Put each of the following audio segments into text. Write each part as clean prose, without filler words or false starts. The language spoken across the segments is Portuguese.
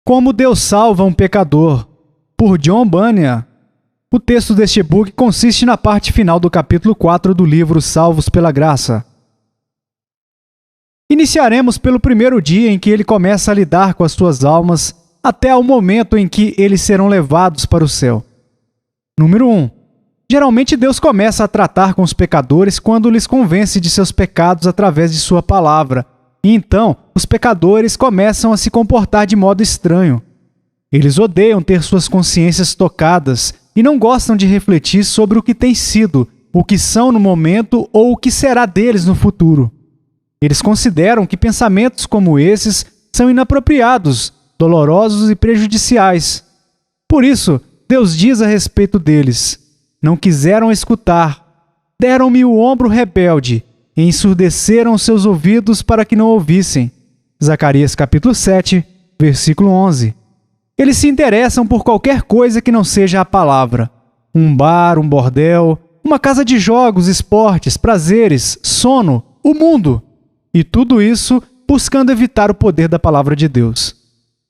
Como Deus salva um pecador, por John Bunyan. O texto deste e-book consiste na parte final do capítulo 4 do livro Salvos pela Graça. Iniciaremos pelo primeiro dia em que ele começa a lidar com as suas almas, até ao momento em que eles serão levados para o céu. Número 1. Geralmente Deus começa a tratar com os pecadores quando lhes convence de seus pecados através de sua palavra, e então os pecadores começam a se comportar de modo estranho. Eles odeiam ter suas consciências tocadas e não gostam de refletir sobre o que tem sido, o que são no momento ou o que será deles no futuro. Eles consideram que pensamentos como esses são inapropriados, dolorosos e prejudiciais. Por isso, Deus diz a respeito deles: não quiseram escutar, deram-me o ombro rebelde e ensurdeceram seus ouvidos para que não ouvissem. Zacarias capítulo 7, versículo 11. Eles se interessam por qualquer coisa que não seja a palavra. Um bar, um bordel, uma casa de jogos, esportes, prazeres, sono, o mundo. E tudo isso buscando evitar o poder da palavra de Deus.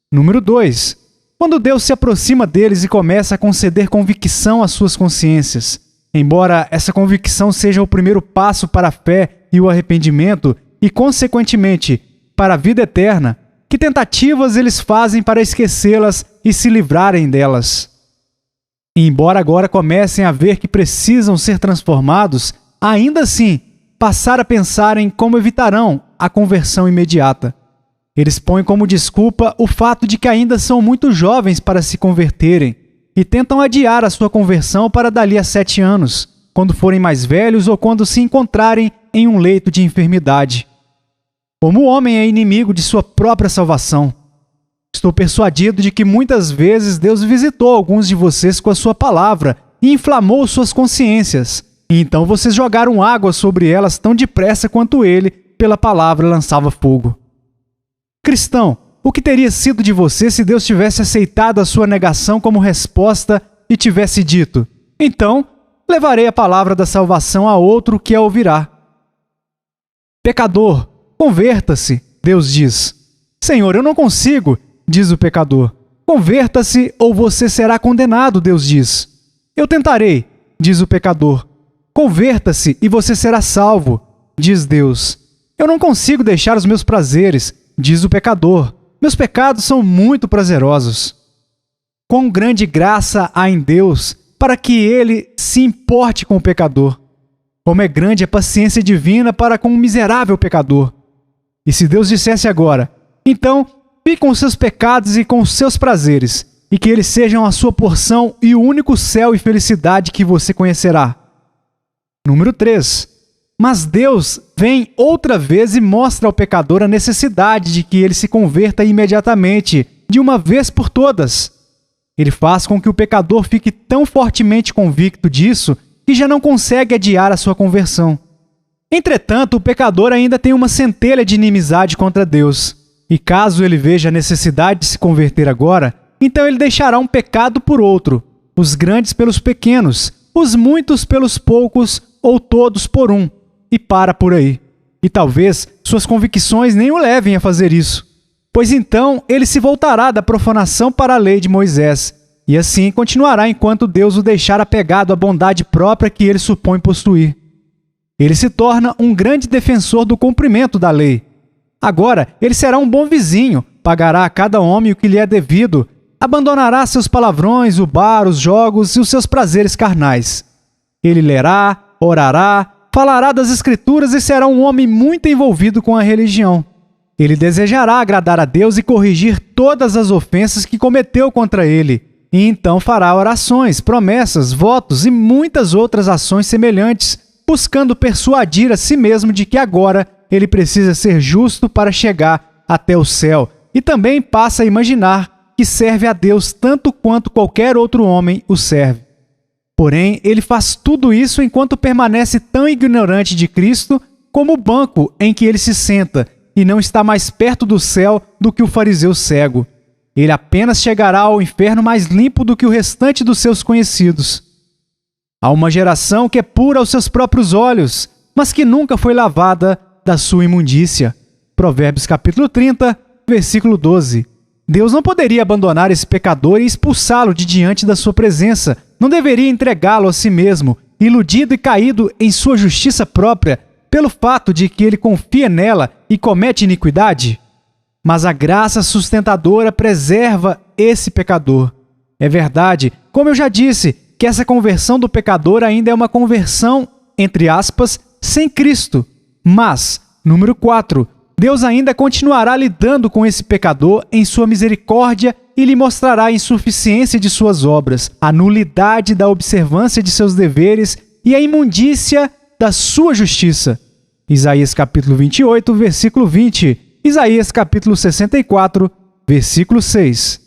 Número 2. Quando Deus se aproxima deles e começa a conceder convicção às suas consciências. Embora essa convicção seja o primeiro passo para a fé e o arrependimento, e consequentemente para a vida eterna, que tentativas eles fazem para esquecê-las e se livrarem delas? E embora agora comecem a ver que precisam ser transformados, ainda assim, passar a pensar em como evitarão a conversão imediata. Eles põem como desculpa o fato de que ainda são muito jovens para se converterem e tentam adiar a sua conversão para dali a 7 anos, quando forem mais velhos ou quando se encontrarem em um leito de enfermidade. Como o homem é inimigo de sua própria salvação. Estou persuadido de que muitas vezes Deus visitou alguns de vocês com a sua palavra e inflamou suas consciências, e então vocês jogaram água sobre elas tão depressa quanto ele, pela palavra, lançava fogo. Cristão, o que teria sido de você se Deus tivesse aceitado a sua negação como resposta e tivesse dito: então, levarei a palavra da salvação a outro que a ouvirá? Pecador, converta-se, Deus diz. Senhor, eu não consigo, diz o pecador. Converta-se ou você será condenado, Deus diz. Eu tentarei, diz o pecador. Converta-se e você será salvo, diz Deus. Eu não consigo deixar os meus prazeres, diz o pecador. Meus pecados são muito prazerosos. Quão grande graça há em Deus para que Ele se importe com o pecador. Como é grande a paciência divina para com um miserável pecador. E se Deus dissesse agora: então, fique com os seus pecados e com os seus prazeres, e que eles sejam a sua porção e o único céu e felicidade que você conhecerá. Número 3. Mas Deus vem outra vez e mostra ao pecador a necessidade de que ele se converta imediatamente, de uma vez por todas. Ele faz com que o pecador fique tão fortemente convicto disso que já não consegue adiar a sua conversão. Entretanto, o pecador ainda tem uma centelha de inimizade contra Deus. E caso ele veja a necessidade de se converter agora, então ele deixará um pecado por outro, os grandes pelos pequenos, os muitos pelos poucos ou todos por um, e para por aí. E talvez suas convicções nem o levem a fazer isso, pois então ele se voltará da profanação para a lei de Moisés, e assim continuará enquanto Deus o deixar apegado à bondade própria que ele supõe possuir. Ele se torna um grande defensor do cumprimento da lei. Agora, ele será um bom vizinho, pagará a cada homem o que lhe é devido, abandonará seus palavrões, o bar, os jogos e os seus prazeres carnais. Ele lerá, orará, falará das Escrituras e será um homem muito envolvido com a religião. Ele desejará agradar a Deus e corrigir todas as ofensas que cometeu contra ele, e então fará orações, promessas, votos e muitas outras ações semelhantes, buscando persuadir a si mesmo de que agora ele precisa ser justo para chegar até o céu, e também passa a imaginar que serve a Deus tanto quanto qualquer outro homem o serve. Porém, ele faz tudo isso enquanto permanece tão ignorante de Cristo como o banco em que ele se senta, e não está mais perto do céu do que o fariseu cego. Ele apenas chegará ao inferno mais limpo do que o restante dos seus conhecidos. Há uma geração que é pura aos seus próprios olhos, mas que nunca foi lavada da sua imundícia. Provérbios capítulo 30, versículo 12. Deus não poderia abandonar esse pecador e expulsá-lo de diante da sua presença. Não deveria entregá-lo a si mesmo, iludido e caído em sua justiça própria, pelo fato de que ele confia nela e comete iniquidade. Mas a graça sustentadora preserva esse pecador. É verdade, como eu já disse, que essa conversão do pecador ainda é uma conversão, entre aspas, sem Cristo. Mas, número 4, Deus ainda continuará lidando com esse pecador em sua misericórdia e lhe mostrará a insuficiência de suas obras, a nulidade da observância de seus deveres e a imundícia da sua justiça. Isaías capítulo 28, versículo 20. Isaías capítulo 64, versículo 6.